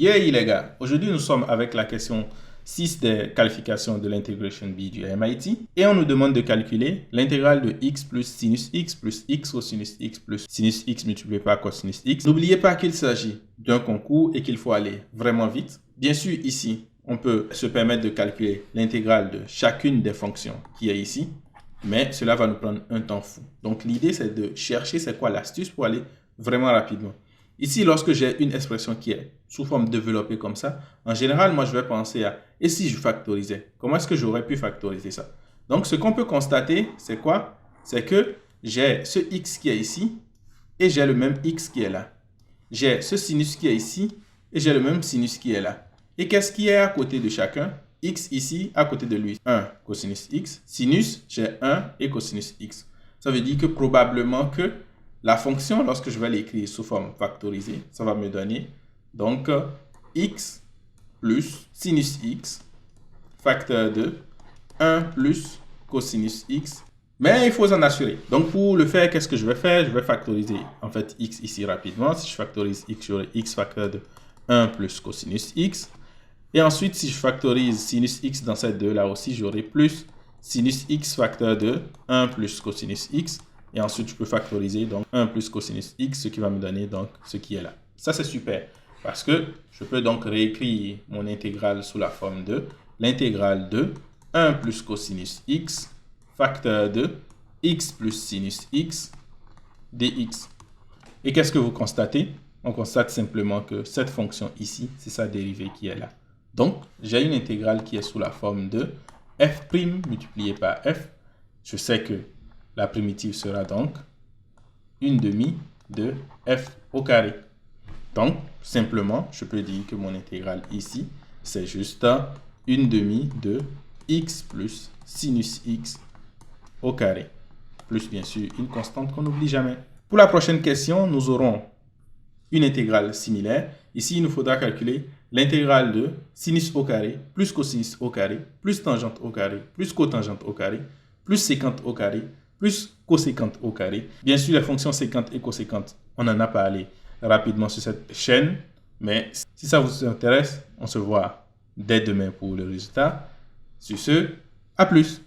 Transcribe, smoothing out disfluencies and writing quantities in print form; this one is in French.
Yay les gars, aujourd'hui nous sommes avec la question 6 des qualifications de l'Integration B du MIT et on nous demande de calculer l'intégrale de x plus x cosinus x plus sinus x multiplié par cosinus x. N'oubliez pas qu'il s'agit d'un concours et qu'il faut aller vraiment vite. Bien sûr ici, on peut se permettre de calculer l'intégrale de chacune des fonctions qui est ici, mais cela va nous prendre un temps fou. Donc l'idée c'est de chercher c'est quoi l'astuce pour aller vraiment rapidement. Ici, lorsque j'ai une expression qui est sous forme développée comme ça, en général, moi, je vais penser à « et si je factorisais ?» Comment est-ce que j'aurais pu factoriser ça? Donc, ce qu'on peut constater, c'est quoi? C'est que j'ai ce x qui est ici et j'ai le même x qui est là. J'ai ce sinus qui est ici et j'ai le même sinus qui est là. Et qu'est-ce qui est à côté de chacun? X ici, à côté de lui, 1 cosinus x. Sinus, j'ai 1 et cosinus x. Ça veut dire que probablement que la fonction, lorsque je vais l'écrire sous forme factorisée, ça va me donner donc x plus sinus x facteur de 1 plus cosinus x. Mais il faut s'en assurer. Donc pour le faire, qu'est-ce que je vais faire? Je vais factoriser en fait x ici rapidement. Si je factorise x, j'aurai x facteur de 1 plus cosinus x. Et ensuite, si je factorise sinus x dans cette 2 là aussi, j'aurai plus sinus x facteur de 1 plus cosinus x. Et ensuite, je peux factoriser donc 1 plus cosinus x, ce qui va me donner donc ce qui est là. Ça, c'est super parce que je peux donc réécrire mon intégrale sous la forme de l'intégrale de 1 plus cosinus x facteur de x plus sinus x dx. Et qu'est-ce que vous constatez? On constate simplement que cette fonction ici, c'est sa dérivée qui est là. Donc, j'ai une intégrale qui est sous la forme de f' multiplié par f. Je sais que la primitive sera donc une demi de f au carré. Donc, simplement, je peux dire que mon intégrale ici, c'est juste une demi de x plus sinus x au carré. Plus, bien sûr, une constante qu'on n'oublie jamais. Pour la prochaine question, nous aurons une intégrale similaire. Ici, il nous faudra calculer l'intégrale de sinus au carré plus cosinus au carré plus tangente au carré plus cotangente au carré plus sécante au carré plus coséquente au carré. Bien sûr, les fonctions séquentes et coséquentes, on en a parlé rapidement sur cette chaîne. Mais si ça vous intéresse, on se voit dès demain pour le résultat. Sur ce, à plus!